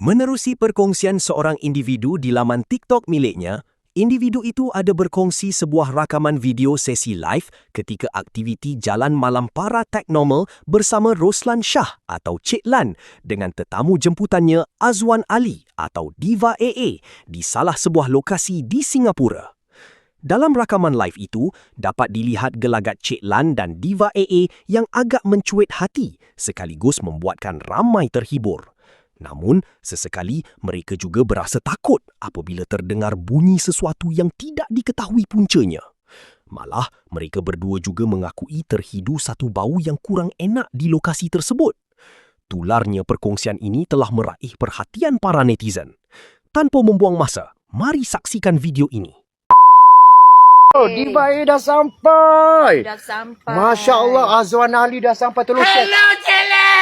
Menerusi perkongsian seorang individu di laman TikTok miliknya, individu itu ada berkongsi sebuah rakaman video sesi live ketika aktiviti Jalan Malam Para Teknomal bersama Roslan Shah atau Cik Lan dengan tetamu jemputannya Azwan Ali atau Diva AA di salah sebuah lokasi di Singapura. Dalam rakaman live itu, dapat dilihat gelagat Cik Lan dan Diva AA yang agak mencuit hati sekaligus membuatkan ramai terhibur. Namun, sesekali mereka juga berasa takut apabila terdengar bunyi sesuatu yang tidak diketahui puncanya. Malah, mereka berdua juga mengakui terhidu satu bau yang kurang enak di lokasi tersebut. Tularnya perkongsian ini telah meraih perhatian para netizen. Tanpa membuang masa, mari saksikan video ini. Oh, Diva dah sampai. Dah sampai. Masya Allah, Azwan Ali dah sampai. Tolong share. Hello, Cele!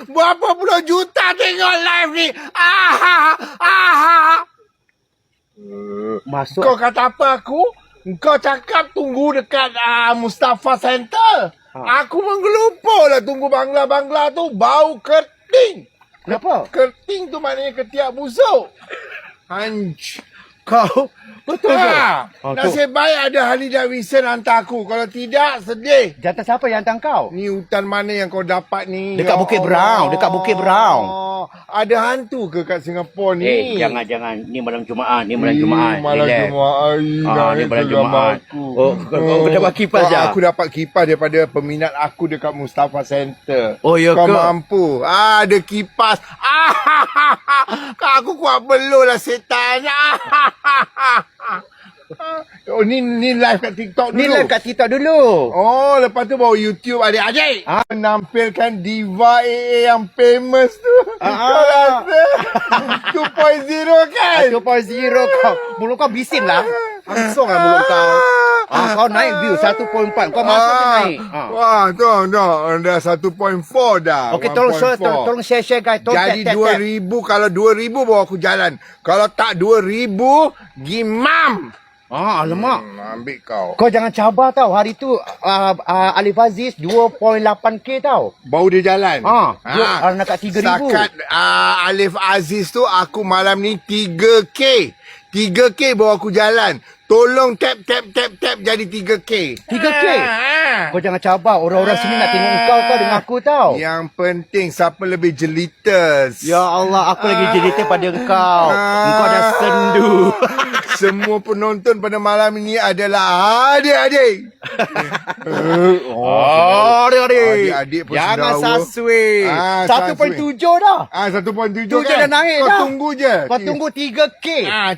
Berapa puluh juta tengok live ni? Masuk. Kau kata apa aku? Kau cakap tunggu dekat Mustafa Center. Aku menggelupur lah tunggu bangla-bangla tu. Bau kerting. Kenapa? Kerting tu maknanya ketiak busuk. Hanch. Kau betul ke? Nasib baik ada Harley Davidson hantar aku. Kalau tidak, sedih. Jantan siapa yang hantar kau? Ni hutan mana yang kau dapat ni? Dekat Ya Bukit Allah. Brown. Dekat Bukit Brown. Ada hantu ke kat Singapura ni? Jangan. Ni malam Jumaat. Ni malam Jumaat. Malam Relax. Jumaat. Ni malam Jumaat. Oh, kau dapat kipas je? Aku dapat kipas daripada peminat aku dekat Mustafa Center. Oh, ya kau ke? mampu. Ada kipas. Aku kuat belur lah setan. Oh, ni live kat TikTok dulu. Ni live kat TikTok dulu. Oh, lepas tu bawa YouTube adik-adik. Menampilkan Diva AA yang famous tu. Kau rasa 2.0 kan? 2.0 kau. Mulut kau bising lah. Langsung lah mulut kau. Kau naik view 1.4. Kau masuk je naik. Wah, tu dah 1.4 dah. Okey, tolong share guys. Jadi 2,000, kalau 2,000 bawa aku jalan. Kalau tak 2,000, gimam. Alamak. Ambil kau. Kau jangan cabar tau. Hari tu Alif Aziz 2.8k tau. Baru dia jalan. Nak kat 3,000. Setakat Alif Aziz tu aku malam ni 3K. 3K bawa aku jalan. Tolong tap jadi 3K. 3K? Kau jangan cabar. Orang-orang sini nak tengok kau dengan aku tau. Yang penting siapa lebih jelitas. Ya Allah, aku lagi jelita pada engkau. Engkau dah sendu. Semua penonton pada malam ini adalah adik-adik. Adik-adik pun jangan sendawa. sasui. 1.7 dah. 1.7 7 kan? dah naik Kau dah. tunggu je. Kau tunggu 3K.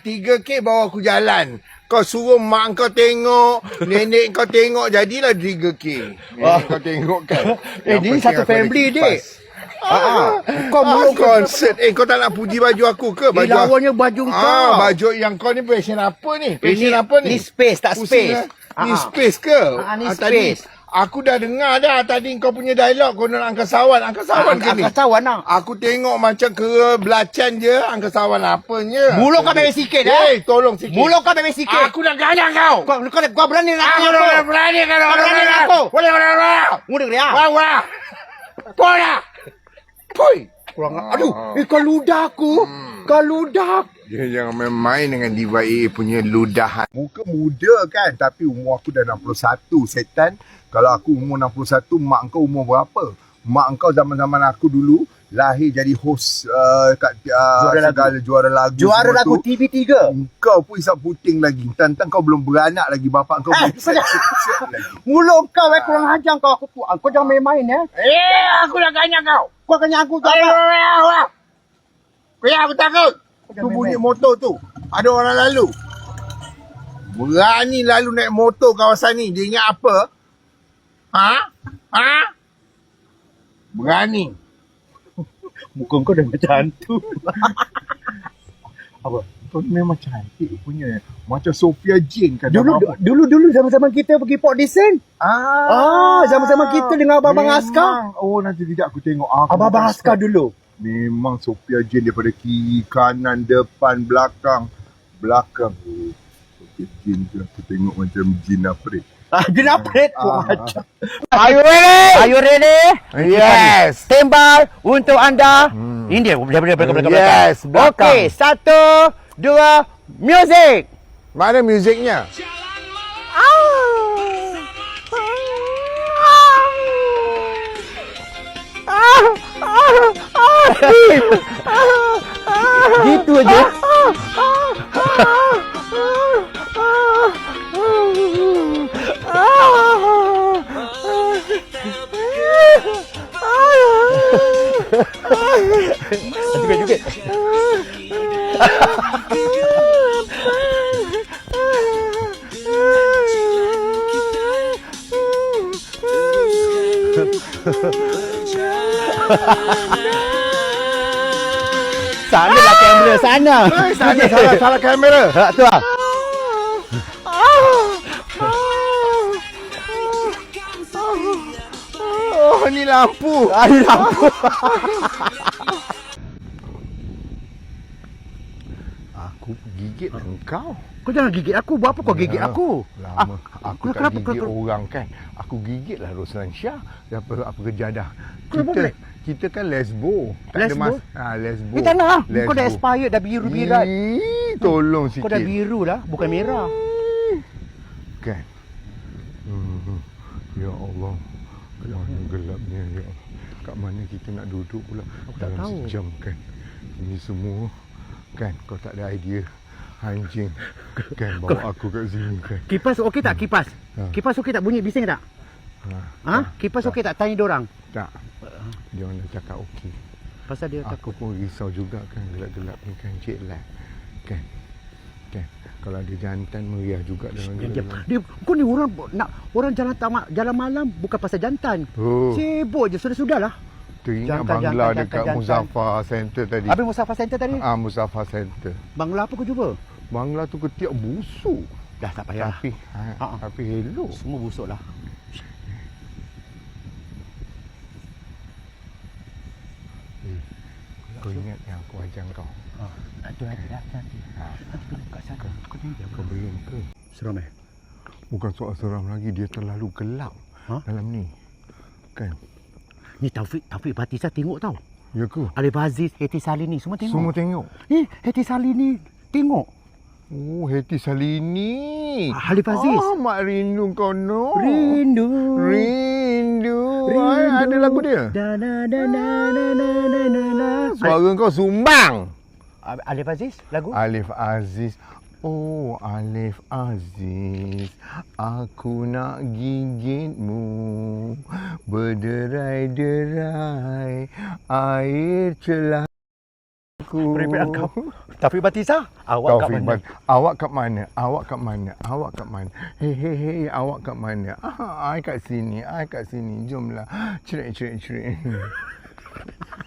3K bawa aku jalan. Kau suruh mak kau tengok, nenek kau tengok, jadilah 3K. Nenek kau tengok kan. Ni satu family, dek. Kau mau konsert. Kau tak nak puji baju aku ke? Baju lawannya baju kau. Baju yang kau ni fashion apa ni? Fashion apa ni? Ni space, tak Pusing space. Ni space ke? Ni Tadi space. aku dah dengar dah tadi kau punya dialog. Kau nak angkasawan. Angkasawan ke ni? Angkasawan lah. Aku tengok macam ke belacan je. Angkasawan apanya? Mulut kau bebek sikit dah. Tolong sikit. Mulut kau bebek sikit. Aku nak ganyak kau. Kau berani nak Aku nak berani kalau Kau berani nak aku. Boleh. Mudah dia. Wah. Pola. Poi. Aduh, kau ludah aku. Kau ludah. Dia jangan main-main dengan Diva AA punya ludahan. Muka muda kan, tapi umur aku dah 61, setan. Kalau aku umur 61, mak kau umur berapa? Mak kau zaman-zaman aku dulu lahir jadi host kat juara lagu. Juara lagu TV3. Kau pun isap puting lagi. Tantang kau belum beranak lagi, bapak kau belum lagi. Mulut kau kurang ajar kau. Kau jangan main-main Aku nak ganyak kau. Kau kena aku tak. Aku takut. Tu bunyi motor tu. Ada orang lalu. Berani lalu naik motor kawasan ni. Dia ingat apa? Berani. Muka kau dah macam hantu. Apa? Kau ni memang cantik punya. Macam Sophia Jane kan. Dulu zaman-zaman kita pergi Port Dickson. Zaman-zaman kita dengan abang-abang askar. Oh, nanti tidak aku tengok. Abang-abang askar dulu. Memang Sophia Jane daripada kiri, kanan, depan, belakang. Oh, Sophia Jane tu aku tengok macam jin apa ni. Dia nak plate macam. Are you ready? Are you ready? Yes. Stand by untuk anda. Ini dia. Belakang. Yes, belakang. Okey, 1, 2, music. Mana muziknya? Gitu aja. Juga. Sana lah kamera, sana. Sana salah kamera. Tu lah. Oh, ni lampu. Ada lampu. Aku gigit engkau. Kau jangan gigit aku. Buat apa kau gigit aku? Lama. Aku tak kenapa? gigit orang kan. Aku gigit lah Roslan Shah. Apa kerja dah. Kenapa boleh? Kita kan lesbo. Lesbo? Lesbo. Tak nak lah. Kau Lesbo. dah expired, dah biru-birat. Tolong sikit. Kau dah biru lah, bukan merah. Kan. Ya Allah. Yang gelapnya ya Allah. Kat mana kita nak duduk pula? Aku tak dalam tahu. sejam kan. Ini semua kan kau tak ada idea. Anjing kan bawa aku kat sini kan. Kipas okey tak kipas? Kipas okey tak, bunyi bising tak? Kipas okey tak, tanya diorang? Tak. Dia orang dah cakap okey. Pasal dia Aku takut. pun risau juga kan gelap-gelap ni kan jet lag. Kan. Kalau ada jantan meriah juga dengan gelap. Dia kau ni orang jalan malam bukan pasal jantan. Oh, Sibuk je, sudah-sudahlah. teringat Jantan, Bangla jantan, dekat jantan. Muzaffar Center tadi. Habis Musafa Center tadi? Muzaffar Center. Bangla apa kau jumpa? Bangla tu ketiak busuk. Dah tak payah. Tapi hello. Semua busuk lah. Kau ingat yang aku ajar kau. Nanti nanti. Nanti bila kat sana. Kau ni dia. Kau belum ke? Seram eh? Bukan soal seram lagi, dia terlalu gelap dalam ni. Kan? Ni Taufik Batisa tengok tau. Ya ke? Alif Aziz, Heti Salini semua tengok. Semua tengok. Heti Salini tengok. Oh, Heti Salini. Alif Aziz. Mak rindu kau no. Rindu. Ada lagu dia? Suara kau sumbang. Alif Aziz lagu? Alif Aziz. Oh, Alif Aziz, aku nak gigitmu berderai-derai air celah. Merepek kau. Taufik Batisa, awak kat mana? Awak kat mana? Awak kat mana? Awak kat mana? Hei, awak kat mana? I kat sini. Jomlah. Cerik.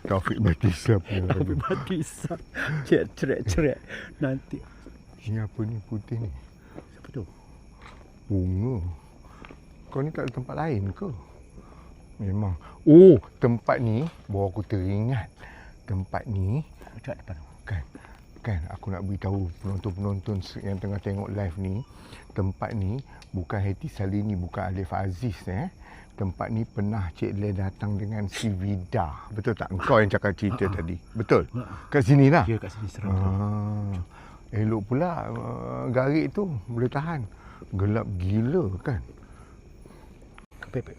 Taufik Batisa pula. Taufik Batisa. Cerik. Nanti. Ini apa ni putih ni? Siapa tu? Bunga. Kau ni tak ada tempat lain ke? Memang. Oh, tempat ni baru aku teringat. Tempat ni Dekat depan. kan aku nak beritahu penonton-penonton yang tengah tengok live ni, tempat ni bukan Heti Salini, bukan Alif Aziz Tempat ni pernah Cik Le datang dengan si Vida. Betul tak? Engkau yang cakap cerita tadi. Betul? Kat sini lah. Ya, kat sini seram. Elok pula garik tu boleh tahan. Gelap gila kan?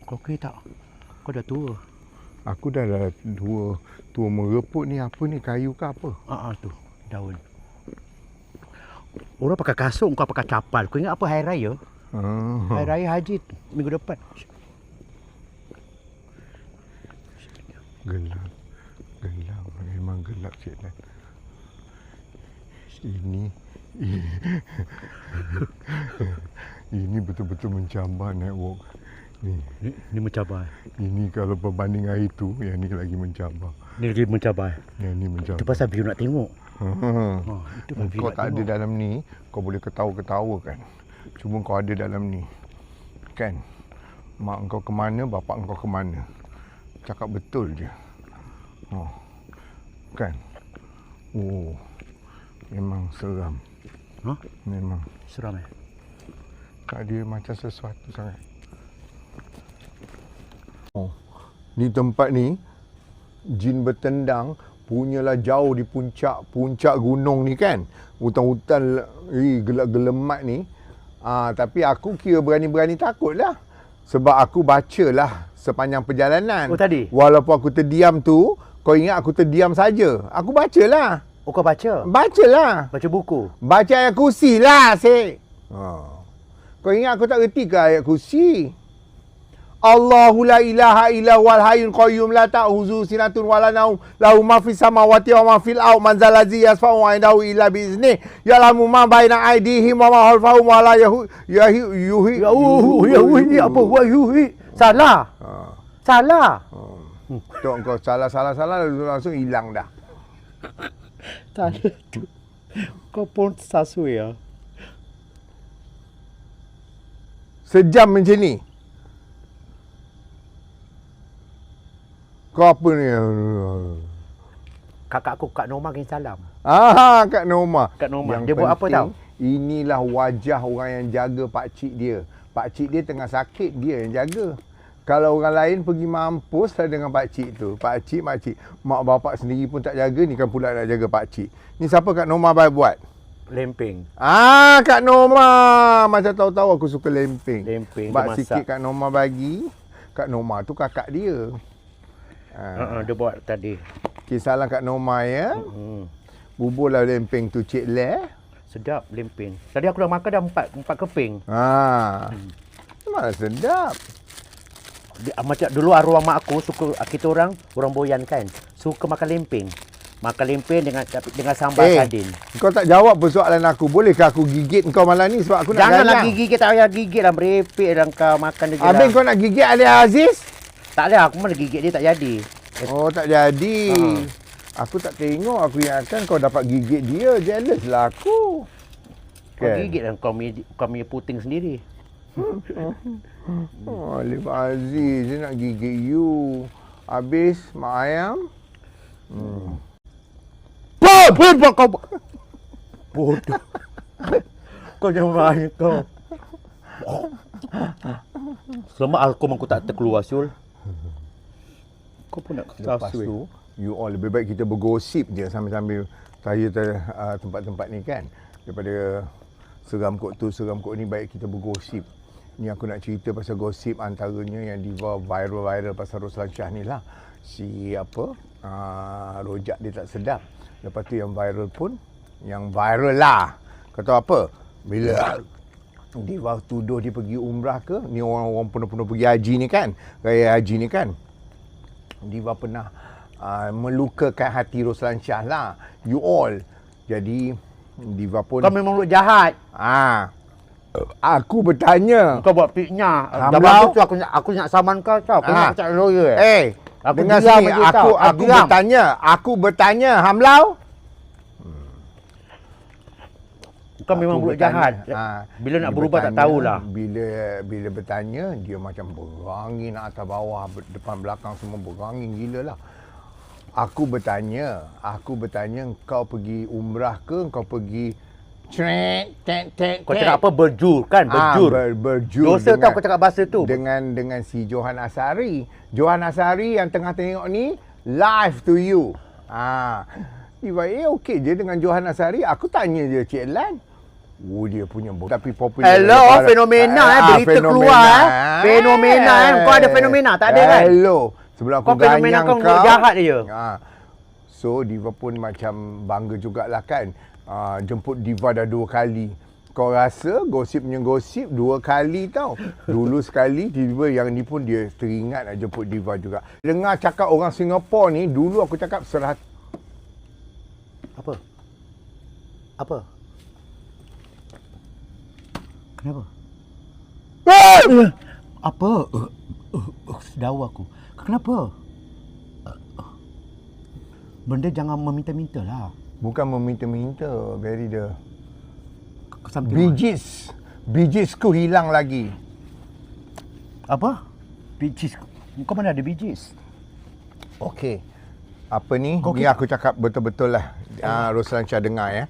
Kau okey tak? Kau dah tua. Aku dah tua mereput ni. Apa ni, kayu ke apa? Tu daun. Orang pakai kasut, kau pakai capal. Kau ingat apa hari raya? Hari raya haji minggu depan. Gelap. Memang gelap Cik Dan. Ini betul-betul mencabar network ni. Ni mencabar. Ini kalau berbanding hari tu, yang ni lagi mencabar. Ni lagi mencabar. Yang ni mencabar. Itu pasal view nak tengok. Itu pasal view Kau nak tak ada tengok. dalam ni, kau boleh ketawa-ketawa kan. Cuma kau ada dalam ni. Kan? Mak kau ke mana, bapak kau ke mana. Cakap betul je. Kan? Memang seram. Ha? Memang. Seram Dia macam sesuatu sangat. Oh, ni tempat ni jin bertendang punyalah jauh di puncak gunung ni kan. Hutan-hutan gelap-gelemat ni. Tapi aku kira berani-berani takut lah. Sebab aku bacalah sepanjang perjalanan. Oh, tadi? Walaupun aku terdiam tu, kau ingat aku terdiam saja. Aku bacalah. Oh, kau baca? Bacalah. Baca buku? Baca ayat kursi lah, Sik. Kau ingat aku tak reti ke ayat kursi? Allahu la ilaha illa wal hayyul qayyum la ta'khuzuhu sinatun wa la naum lahu ma fis samawati wa ma fil ardh man zal ladzi yashfa'u 'indahu illa bi idznih ya'lamu ma baina aydihim wa ma khalfahum wa la yuhi apa wa yuhi? Salah. Salah. Tok kau salah langsung hilang dah. Tak ada tu. Kau pun sasui ya. Sejam macam ni. Kau apa ni? Kakak aku, Kak Norma, kirim salam. Kak Norma. Kak Norma. Yang Dia buat apa penting, tau? Inilah wajah orang yang jaga pakcik dia. Pakcik dia tengah sakit, dia yang jaga. Kalau orang lain pergi mampus lah dengan pakcik tu. Pakcik. Mak bapak sendiri pun tak jaga, ni kan pula nak jaga pakcik. Ni siapa Kak Norma buat? Lempeng. Kak Norma. Macam tahu-tahu aku suka lempeng. Lempeng, Bak dia sikit masak. Kak Norma bagi. Kak Norma tu kakak dia. Dia buat tadi. Kisahlah Kak Norma ya. Bubur lah lempeng tu Cik Le. Sedap lempeng. Tadi aku dah makan dah empat keping. Malah sedap. Macam dulu arwah mak aku suka, kita orang Boyan kan, suka makan lempeng. Makan lempeng dengan sambal sardin. Kau tak jawab persoalan aku. Bolehkah aku gigit kau malam ni sebab aku nak Janganlah galang? gigit, tak payah gigit lah, merepek lah kau makan dia je lah. Habis kau nak gigit Ali Aziz? Tak ada, aku mana gigit dia tak jadi. Oh, tak jadi. Aku tak tengok, aku ingatkan kau dapat gigit dia. Jealous lah aku. Kau gigit lah kau punya puting sendiri. Alif Aziz dia nak gigit you. Habis mak ayam. Kau bodoh. Kau jangan marah kau. Selama alkom aku tak terkeluar, Syul. Kau pun nak Lepas kasih. tu, you all lebih baik kita bergosip je sambil-sambil saya tempat-tempat ni kan. Daripada seram kot tu, seram kot ni, baik kita bergosip. Ni aku nak cerita pasal gosip antaranya yang diva viral pasal Roslan Shah ni lah. Si apa, rojak dia tak sedap. Lepas tu yang viral pun, yang viral lah. Kata apa? Bila diva tuduh dia pergi umrah ke, ni orang-orang penuh-penuh pergi haji ni kan, raya haji ni kan. Diva pernah melukakan hati Roslan Shah lah. You all. Jadi Diva pun... Kau memang mulut jahat. Aku bertanya. Kau buat fitnah. Hamlau. Zaman tu aku nak saman kau tau. Aku nak cakap lawyer. Aku dengar diam sini. je tau. Aku bertanya. Hamlau? Kau memang mulut jahat. Bila nak berubah tak tahulah. Bila bertanya, dia macam berangin atas bawah, depan belakang semua berangin gila lah. Aku bertanya, kau pergi umrah ke, kau pergi Kau cakap apa? Berjur kan? Berjur. Berjur. Dosa tau kau cakap bahasa tu. Dengan si Johan Asari. Johan Asari yang tengah tengok ni, live to you. Diva okey je dengan Johan Asari. Aku tanya dia Cik Lan. Dia punya tapi popular. Hello, fenomena berita keluar fenomena kau ada fenomena tak ada kan? Hello. Sebelum aku ganyang kau jahat dia. So Diva pun macam bangga jugalah kan. Jemput Diva dah 2 kali. Kau rasa gosipnya gosip 2 kali tau. Dulu sekali tiba yang ni pun dia teringat nak jemput Diva juga. Dengar cakap orang Singapura ni, dulu aku cakap Apa? Kenapa? Apa? Sedau aku. Kenapa? Benda jangan meminta-minta lah. Bukan meminta-minta, very the Something Bee Gees ku hilang lagi. Apa? Bee Gees. Kau mana ada Bee Gees? Okey. Apa ni? Ni aku cakap betul-betul lah. Roslan Shah dengar ya.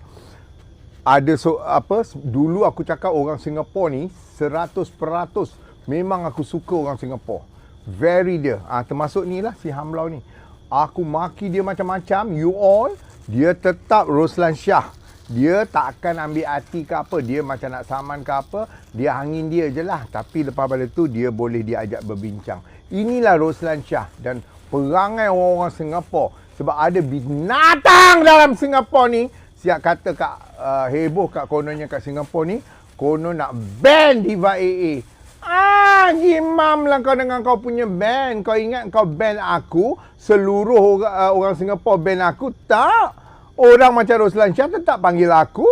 dulu aku cakap orang Singapura ni 100% memang aku suka orang Singapura. Very dia. Termasuk ni lah si Hamlau ni. Aku maki dia macam-macam, you all, dia tetap Roslan Shah. Dia tak akan ambil hati ke apa, dia macam nak saman ke apa, dia hangin dia je lah. Tapi lepas pada tu dia boleh diajak berbincang. Inilah Roslan Shah dan perangai orang-orang Singapura. Sebab ada binatang dalam Singapura ni. Siap kata kat heboh kat kononnya kat Singapura ni, konon nak ban Diva AA. Gimam lah kau dengan kau punya ban. Kau ingat kau ban aku, seluruh orang Singapura ban aku? Tak. Orang macam Roslan Shah tetap panggil aku.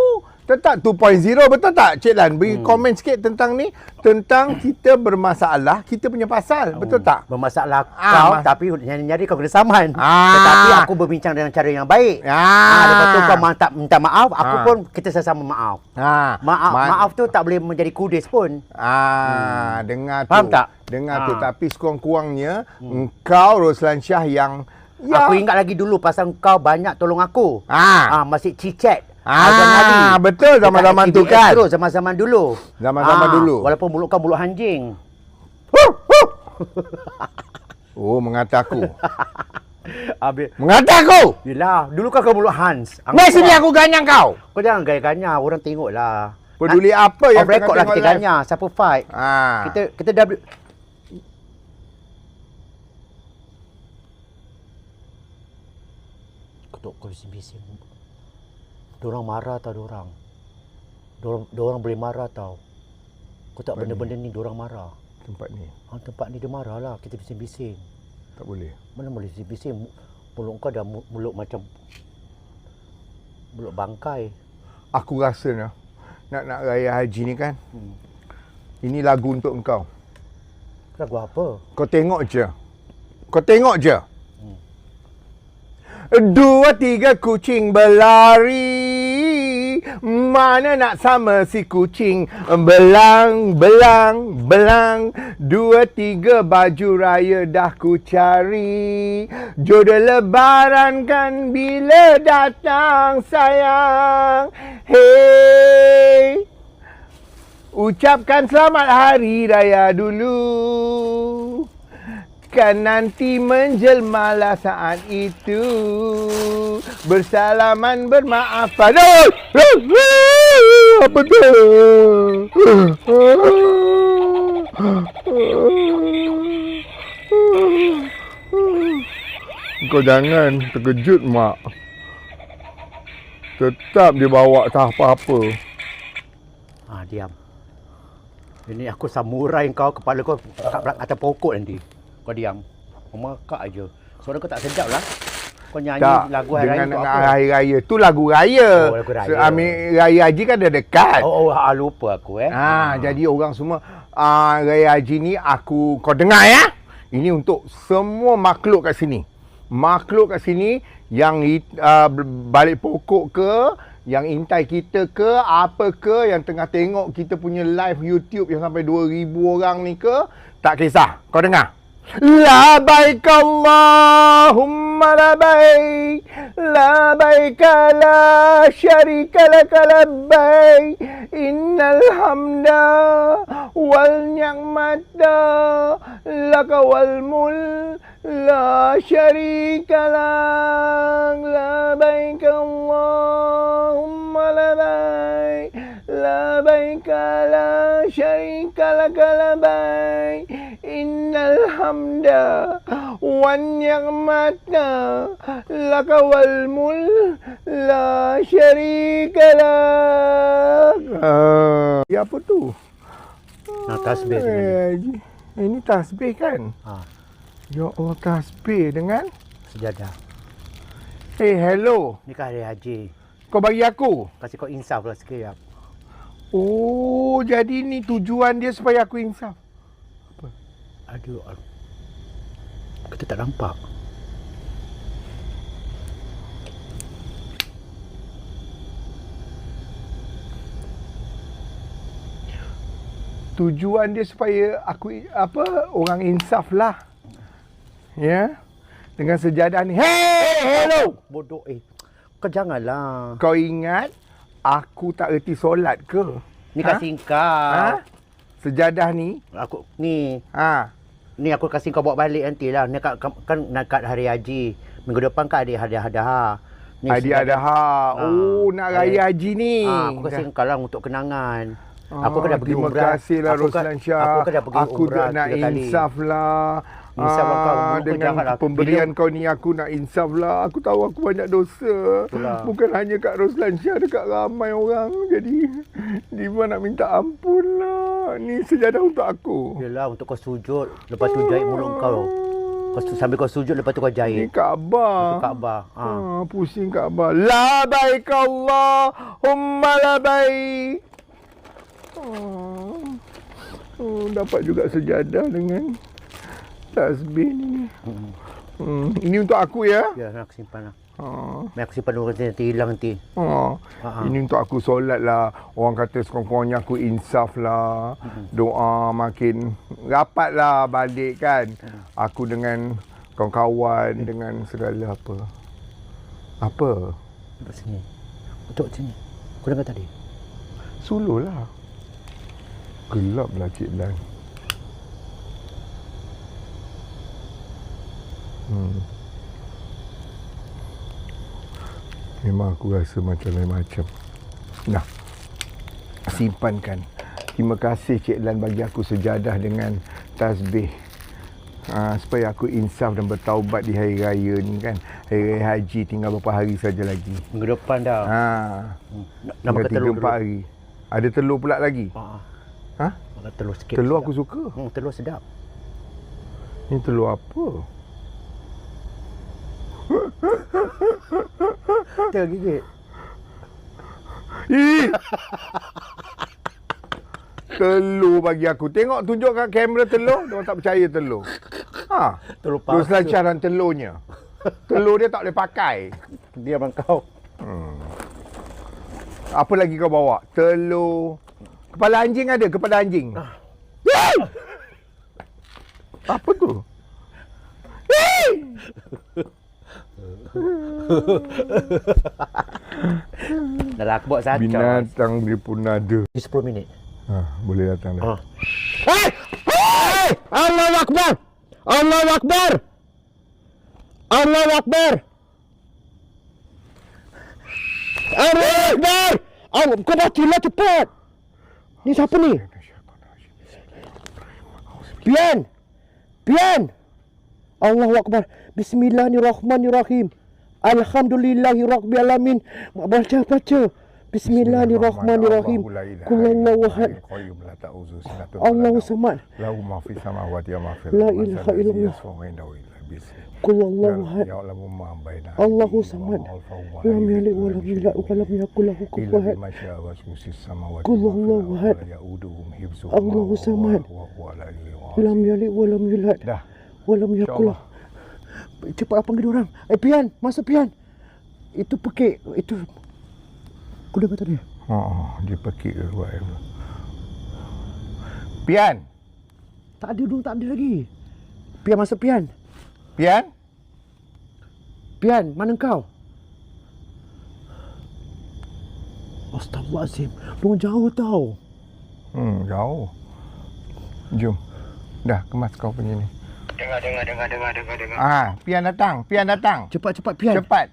Tetap 2.0, betul tak Cik Lan? Beri komen sikit tentang ni. Tentang kita bermasalah, kita punya pasal. Betul tak? Bermasalah kau, tapi nyari-nyari kau kena saman. Tetapi aku berbincang dengan cara yang baik. Lepas tu kau minta maaf, aku pun kita sama maaf. Maaf tu tak boleh menjadi kudis pun. Dengar tu. Faham tak? Dengar tu. Tapi sekurang-kurangnya, engkau Roslan Shah yang... Aku ingat lagi dulu pasal kau banyak tolong aku. Masih cicet. Betul zaman-zaman tu kan. Terus zaman-zaman dulu. Zaman-zaman dulu. Walaupun mulut kau mulut anjing. Oh, mengata aku. Habis. Mengata aku? Yelah, dulu kau mulut Hans. Mari sini aku ganyang kau. Kau jangan gaya-ganya, orang tengoklah. Peduli apa yang tengok lah kita live? ganya, siapa fight. Kita dah kau bising-bising. Diorang marah tau diorang. Diorang boleh marah tau. Kau tak benda-benda ni diorang marah. Tempat ni? Tempat ni dia marah lah. Kita bising-bising. Tak boleh. Mana boleh bising-bising. Mulut kau dah mulut macam mulut bangkai. Aku rasa nak raya haji ni kan. Ini lagu untuk engkau. Lagu apa? Kau tengok je. Kau tengok je. 2, 3 kucing berlari, mana nak sama si kucing. Belang, belang, belang. 2, 3 baju raya dah ku cari. Jodoh lebaran kan bila datang sayang. Hey, ucapkan selamat hari raya dulu. Kan nanti menjelmalah saat itu. Bersalaman bermaafan. Apa tu? Kau jangan terkejut mak. Tetap dia bawa tak apa-apa. Diam. Ini aku samurai kau, kepala kau kat atas pokok nanti. Kau diam. Kau makak aje. Suara kau tak sedap lah. Kau nyanyi tak, lagu hari raya tu apa? Hari raya tu lagu raya. Oh, lagu raya. Raya haji kan dah dekat. Lupa aku Jadi orang semua raya haji ni kau dengar ya. Ini untuk semua makhluk kat sini. Makhluk kat sini yang balik pokok ke, yang intai kita ke, apa ke, yang tengah tengok kita punya live YouTube yang sampai 2,000 orang ni ke, tak kisah. Kau dengar. Labaik Allahumma labaik, labaik la syarika laka labbaik, innal hamda wal ni'mata laka wal mulk la syarika lak. Labaik Allahumma labaik, labaik la syarika laka labbaik, innal hamda wan ni'mata laka wal mulk la syarika lak. Ya apa tu? Tasbih ini tasbih kan? Ya Allah, tasbih dengan sejadah. Hello. Ni kan hari haji. Kau bagi aku? Kasih kau insaf lah sikit ya. Oh, jadi ni tujuan dia supaya aku insaf. Aduh. Kita tak nampak. Tujuan dia supaya aku orang insaf lah. Ya. Dengan sejadah ni. Hey, hello. Bodoh. Kau janganlah. Kau ingat aku tak erti solat ke? Ni kasih kau. Sejadah ni? Aku ni. Ha. Ni aku kasih kau bawa balik nantilah. Ni kan nak kat hari haji. Minggu depan kan ada hadiah-hadiah. Hadiah-hadiah. Oh, nak raya haji ni. Aku kasih kau lah untuk kenangan. Aku kan dah pergi umrah. Terima kasih lah Roslan Shah. Aku kan dah pergi umrah nak 3 kali. insaf lah. Insaf kau dengan pemberian kau ni aku nak insaf lah. Aku tahu aku banyak dosa. Itulah. Bukan hanya kat Roslan Shah, dekat ramai orang. Jadi Diva nak minta ampun lah. Ni sejadah untuk aku. Yelah, untuk kau sujud. Lepas tu jahit mulut kau. Sambil kau sujud, lepas tu kau jahit. Ni Kaabah. Itu Kaabah. Pusing Kaabah. Labaik Allahumma labaik. Dapat juga sejadah dengan tasbih ni. Ini untuk aku ya? Ya, aku simpan lah. Aku simpan dulu nanti hilang nanti. Ini untuk aku solat lah. Orang kata sekurang-kurangnya aku insaf lah. Doa makin rapat lah balik kan. Aku dengan kawan-kawan, dengan segala apa. Apa? Duduk sini. Duduk sini. Kau dengar tadi? Suluh lah. Gelap lah Cik Lan. Memang aku rasa macam lain macam. Nah, simpankan. Terima kasih Cik Lan bagi aku sejadah dengan tasbih. Supaya aku insaf dan bertaubat di hari raya ni kan. Hari raya haji tinggal beberapa hari saja lagi. Minggu depan dah. Nak makan telur 3-4 hari. Ada telur pula lagi? Makan telur sikit. Telur aku suka. Telur sedap. Ni telur apa? Telur gigit. Telur bagi aku. Tengok tunjuk kat kamera telur. Dia orang tak percaya telur. Telur palsu. Roslan Shah dan telurnya. Telur dia tak boleh pakai. Dia abang kau. Apa lagi kau bawa? Telur. Kepala anjing ada? Kepala anjing. Apa tu? Dah lah, aku buat satu. Binatang dia pun ada. 10 minit. Boleh datang dah. Hey! Allahu Akbar! Allahu Akbar! Allahu Akbar! Allahu Akbar! Kau bacalah cepat! Ni siapa ni? Pian! Pian! Allahu Akbar! Bismillahirrahmanirrahim. Alhamdulillahirrahmanirrahim. Baca. Bismillahirrahmanirrahim. Kullallahu ahad. Allahu samad. Lahu ma fi samawati wa ma fil La ilaha illallah. Kullallahu ahad. Allahu samad. Lam yalid wa lam yulad wa lam yakul lahu kufuwan ahad. Kullallahu ahad. Allahu samad. Lam yalid wa lam yulad wa lam yakul. Cepat panggil dia orang. Pian, masuk Pian. Itu pekik, itu kuda kata dia. Dia pekik ke luar. Pian. Tak ada lagi. Pian masuk Pian. Pian? Pian, mana kau? Astaghfirullahaladzim. Diorang jauh tau. Jauh. Jom. Dah, kemas kau punya ni. Dengar. Pian datang. Cepat Pian. Cepat.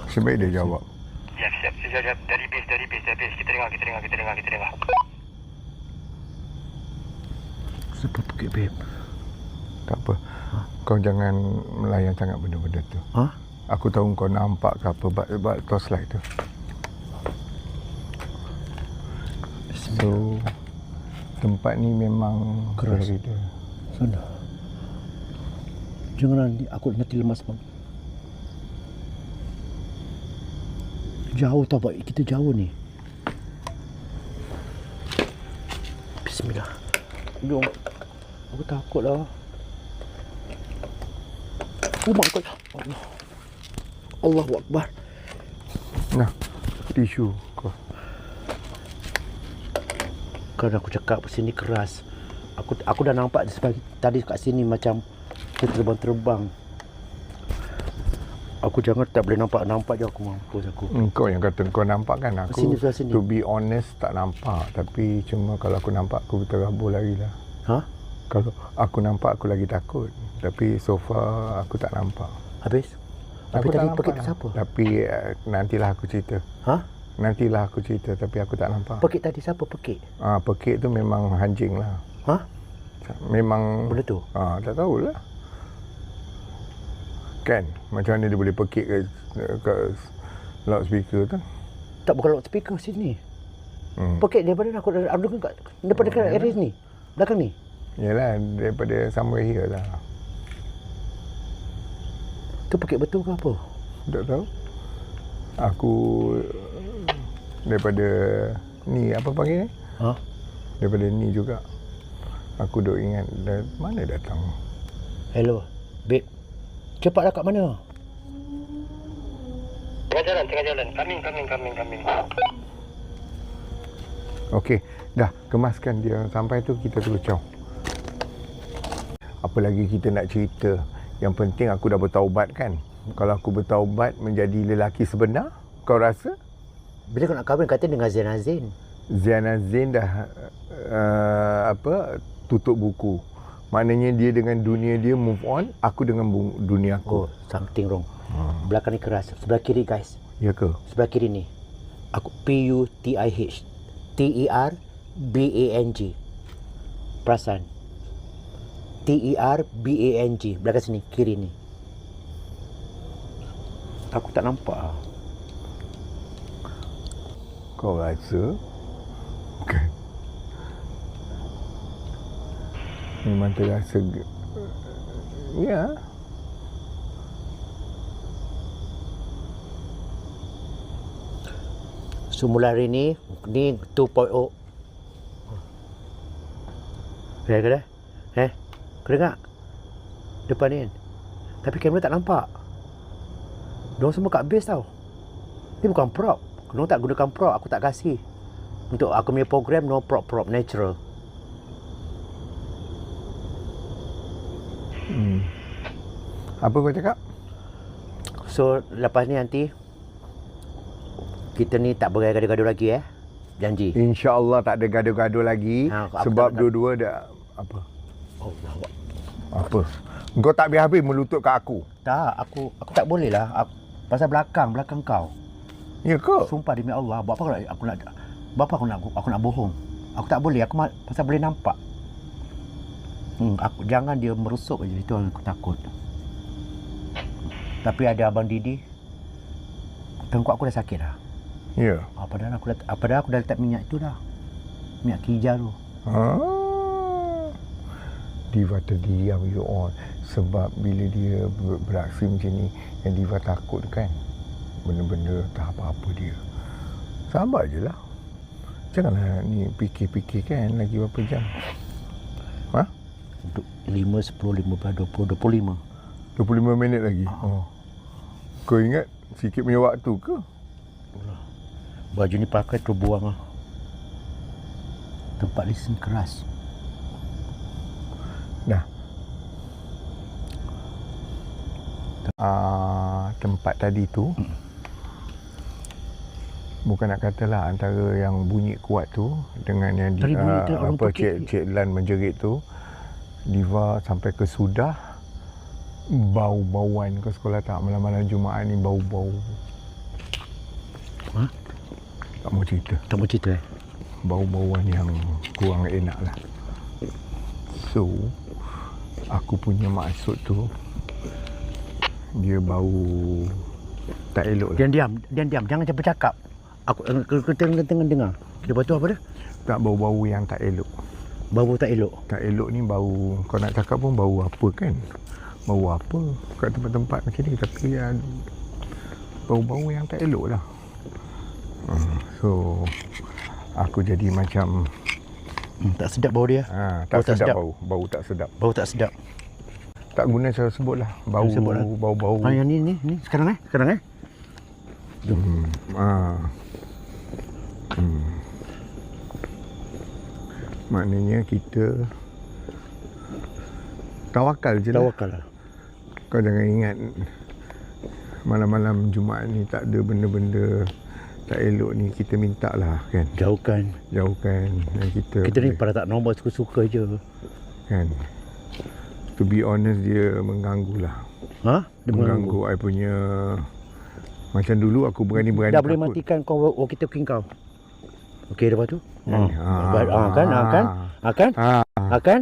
Sebaik dia jawab. Siap. Dari base. Kita dengar. Sebab pekik, babe. Tak apa. Kau jangan melayan sangat benda-benda tu. Aku tahu kau nampak ke apa bak torchlight tu. So, tempat ni memang keras. Dia. Sana. Jangan aku nanti lemas bang. Jauh tau, kita jauh ni. Bismillah. Jom. Aku takut lah. Oh my God. Allahu Akbar. Nah, tisu kau. Kan aku cakap sini keras. Aku dah nampak tadi kat sini macam terbang-terbang. Aku jangan tak boleh nampak je aku mampus aku. Kau yang kata kau nampak kan aku. Sini, sebelah sini. To be honest tak nampak. Tapi cuma kalau aku nampak aku terabur lagi lah. Ha? Kalau aku nampak aku lagi takut. Tapi so far aku tak nampak. Habis? Tapi Aku tadi tak pekik nampak tu siapa? Tapi nantilah aku cerita. Ha? Nantilah aku cerita tapi aku tak nampak. Pekik tadi siapa pekik? Pekik tu memang anjing lah. Ha? Memang Benda tu? tak tahulah. Kan macam mana dia boleh pekik ke loudspeaker tu? Tak, bukan loudspeaker sini. Pekik daripada aku daripada area ni. Belakang ni. Yalah daripada somewhere here lah. Tu pekik betul ke apa? Tak tahu. Aku daripada ni apa panggil ni? Ha? Daripada ni juga. Aku duk ingat mana datang. Hello, babe. Cepatlah kat mana? Tengah jalan. Coming. Okey, dah kemaskan dia. Sampai tu kita terus caw. Apa lagi kita nak cerita? Yang penting aku dah bertaubat kan? Kalau aku bertaubat menjadi lelaki sebenar, kau rasa? Bila kau nak kahwin kata dengan Zain Azin. Zain Azin dah tutup buku. Maknanya dia dengan dunia dia move on, aku dengan dunia aku. Oh, something wrong. Belakang ni keras. Sebelah kiri guys. Ya ke? Sebelah kiri ni. Aku PUTIH TERBANG. Perasan. TERBANG. Belakang sini, kiri ni. Aku tak nampak. Kau rasa? Kan? Memang terasa ya. Semula hari ni 2.0. Kena? Kena tak? Depan ni kan? Tapi kamera tak nampak. Diorang semua kat base tau. Ni bukan prop. Diorang tak gunakan prop, aku tak kasih. Untuk aku punya program, no prop, natural. Apa kau cakap? So, lepas ni nanti kita ni tak bergaduh-gaduh lagi Janji. InsyaAllah tak ada gaduh-gaduh lagi. Sebab dua-dua dah apa? Apa? Kau tak habis melutut kat aku. Tak, aku tak boleh lah. Pasal belakang kau. Ya ke? Sumpah demi Allah, buat apa aku nak bohong. Aku tak boleh, pasal boleh nampak. Jangan dia merusuk je, itu yang aku takut. Tapi ada Abang Didi, tengkuk aku dah sakit dah. Ya. Padahal aku dah letak minyak tu dah. Minyak kijal tu. Diva terdiam you all. Sebab bila dia beraksi macam ni, yang Diva takut kan, benda-benda tak apa-apa dia. Sabar je lah. Janganlah ni fikir-fikir kan lagi berapa jam. 5, 10, 15, 20, 25. 25 minit lagi. Kau ingat sikit punya waktu ke? Baju ni pakai terus buang lah. Tempat listen keras. Dah. Tempat tadi tu bukan nak katalah antara yang bunyi kuat tu dengan yang Cik Lan menjerit tu, Diva sampai ke Sudah, bau-bauan. Kau sekolah tak malam-malam Jumaat ni bau-bau. Tak mau cerita. Bau-bauan yang kurang enak lah. So aku punya maksud tu, dia bau tak elok lah. Diam. Jangan cepat cakap. Aku tengah dengar. Lepas tu apa dia? Tak, bau-bau yang tak elok. Bau tak elok. Tak elok ni bau, kau nak cakap pun bau apa kan? Bau apa kat tempat-tempat macam ni, tapi bau-bau yang tak elok lah. So aku jadi macam tak sedap bau dia. Tak sedap. Bau tak sedap. Bau tak sedap. Tak guna saya sebut lah. Bau. Yang ni sekarang Maknanya kita tawakal je lah. Tawakal lah. Kau jangan ingat malam-malam Jumaat ni tak ada benda-benda tak elok ni, kita minta lah kan. Jauhkan. Dan kita Kita ni pada tak normal, suka-suka je. kan. To be honest, dia mengganggu lah. Ha? Dia Mengganggu I punya. Macam dulu aku berani-berani Dah boleh takut. matikan kau walkie-talkie kau. Okey, lepas tu? Kan?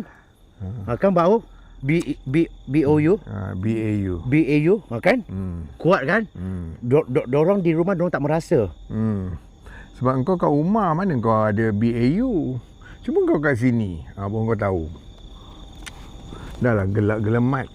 Akan bau BOU BAU. kan? Kuat kan? Dorang di rumah dorang tak merasa. Sebab kau kat rumah mana kau ada BAU. Cuma kau kat sini. Pun kau tahu. Dah lah gelak-gelemat.